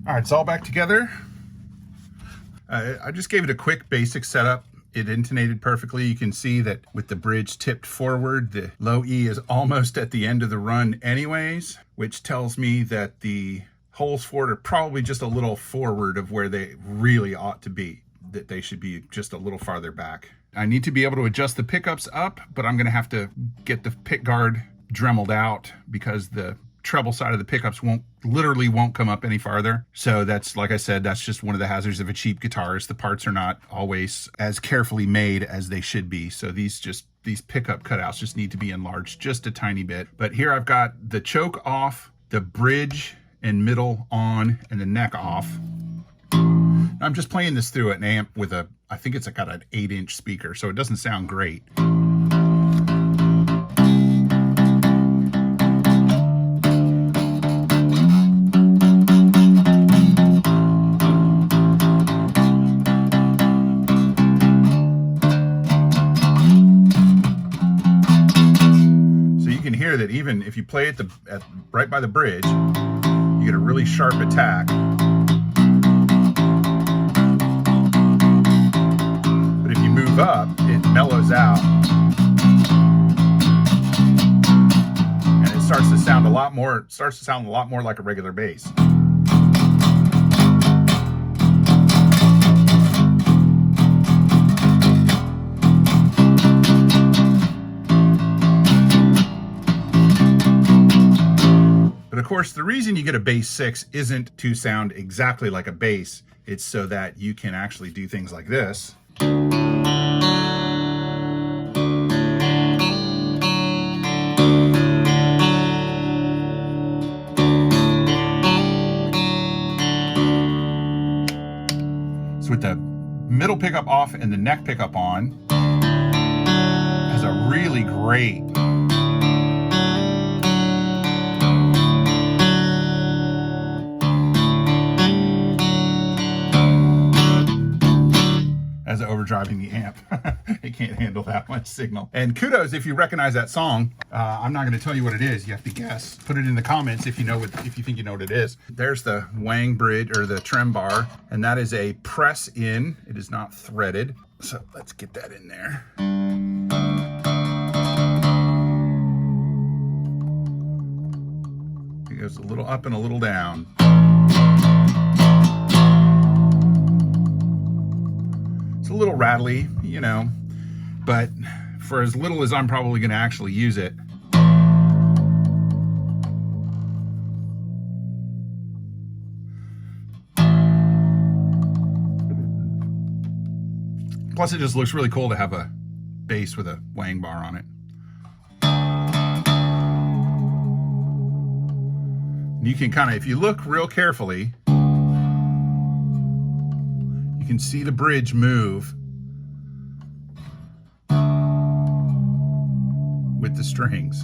All right, it's all back together. I just gave it a quick basic setup. It intonated perfectly. You can see that with the bridge tipped forward, the low E is almost at the end of the run anyways, which tells me that the holes for it are probably just a little forward of where they really ought to be, that they should be just a little farther back. I need to be able to adjust the pickups up, but I'm gonna have to get the pick guard dremeled out because the treble side of the pickups literally won't come up any farther. So that's, like I said, that's just one of the hazards of a cheap guitar, is the parts are not always as carefully made as they should be. So these pickup cutouts just need to be enlarged just a tiny bit. But here I've got the choke off, the bridge and middle on, and the neck off. I'm just playing this through an amp with I think it's got an 8-inch speaker, so it doesn't sound great. That even if you play it right by the bridge, you get a really sharp attack. But if you move up, it mellows out, and it starts to sound a lot more like a regular bass. Of course, the reason you get a bass 6 isn't to sound exactly like a bass. It's so that you can actually do things like this. So with the middle pickup off and the neck pickup on, has a really great as overdriving the amp. It can't handle that much signal. And kudos if you recognize that song. I'm not going to tell you what it is. You have to guess. Put it in the comments if you think you know what it is. There's the wang bridge, or the trem bar, and that is a press in. It is not threaded. So let's get that in there. It goes a little up and a little down. It's a little rattly, you know, but for as little as I'm probably going to actually use it, plus it just looks really cool to have a bass with a wang bar on it. You can kind of, if you look real carefully, you can see the bridge move with the strings.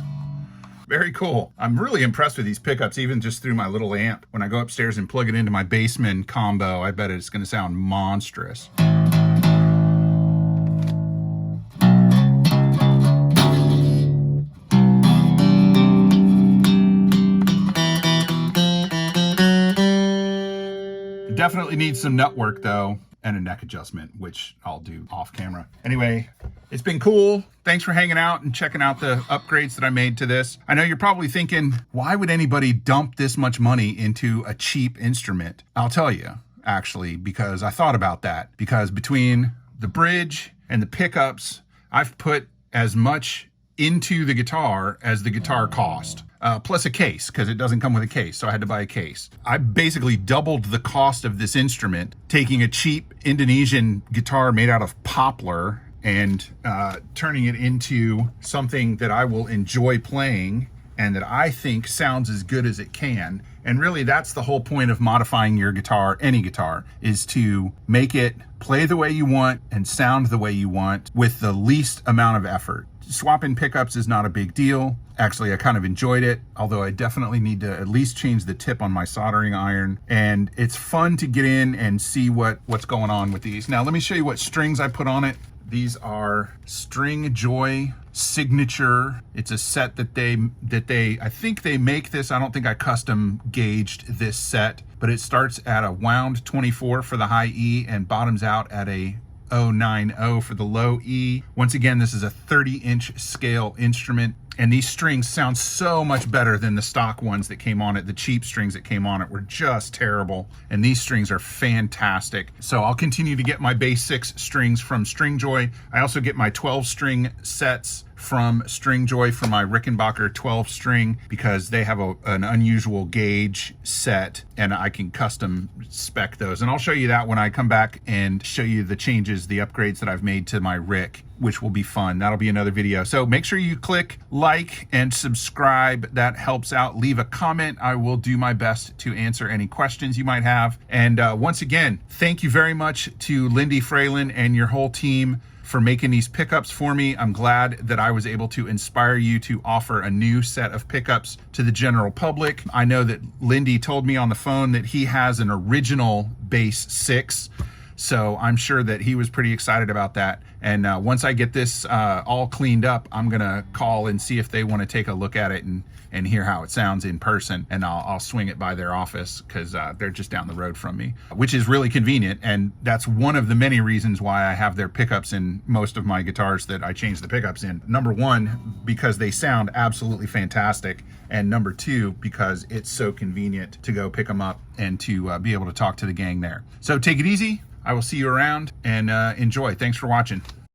Very cool. I'm really impressed with these pickups, even just through my little amp. When I go upstairs and plug it into my Bassman combo, I bet it's going to sound monstrous. Definitely needs some nut work though, and a neck adjustment, which I'll do off camera. Anyway, it's been cool. Thanks for hanging out and checking out the upgrades that I made to this. I know you're probably thinking, why would anybody dump this much money into a cheap instrument? I'll tell you, actually, because I thought about that. Because between the bridge and the pickups, I've put as much into the guitar as the guitar cost. Plus a case, because it doesn't come with a case, so I had to buy a case. I basically doubled the cost of this instrument, taking a cheap Indonesian guitar made out of poplar and turning it into something that I will enjoy playing and that I think sounds as good as it can. And really, that's the whole point of modifying your guitar, any guitar, is to make it play the way you want and sound the way you want with the least amount of effort. Swapping pickups is not a big deal. Actually, I kind of enjoyed it, although I definitely need to at least change the tip on my soldering iron. And it's fun to get in and see what's going on with these. Now, let me show you what strings I put on it. These are String Joy Signature. It's a set that I think they make this. I don't think I custom gauged this set, but it starts at a wound 24 for the high E and bottoms out at a 090 for the low E. Once again, this is a 30-inch scale instrument, and these strings sound so much better than the stock ones that came on it. The cheap strings that came on it were just terrible, and these strings are fantastic. So I'll continue to get my bass 6 strings from Stringjoy. I also get my 12-string sets from Stringjoy for my Rickenbacker 12 string because they have an unusual gauge set, and I can custom spec those. And I'll show you that when I come back and show you the changes, the upgrades that I've made to my Rick, which will be fun. That'll be another video. So make sure you click like and subscribe. That helps out. Leave a comment. I will do my best to answer any questions you might have. And once again, thank you very much to Lindy Fralin and your whole team for making these pickups for me. I'm glad that I was able to inspire you to offer a new set of pickups to the general public. I know that Lindy told me on the phone that he has an original bass 6, so I'm sure that he was pretty excited about that. And once I get this all cleaned up, I'm gonna call and see if they want to take a look at it and hear how it sounds in person, and I'll swing it by their office because they're just down the road from me, which is really convenient. And that's one of the many reasons why I have their pickups in most of my guitars that I change the pickups in. Number one, because they sound absolutely fantastic, and number two, because it's so convenient to go pick them up and to be able to talk to the gang there. So take it easy. I will see you around, and enjoy. Thanks for watching.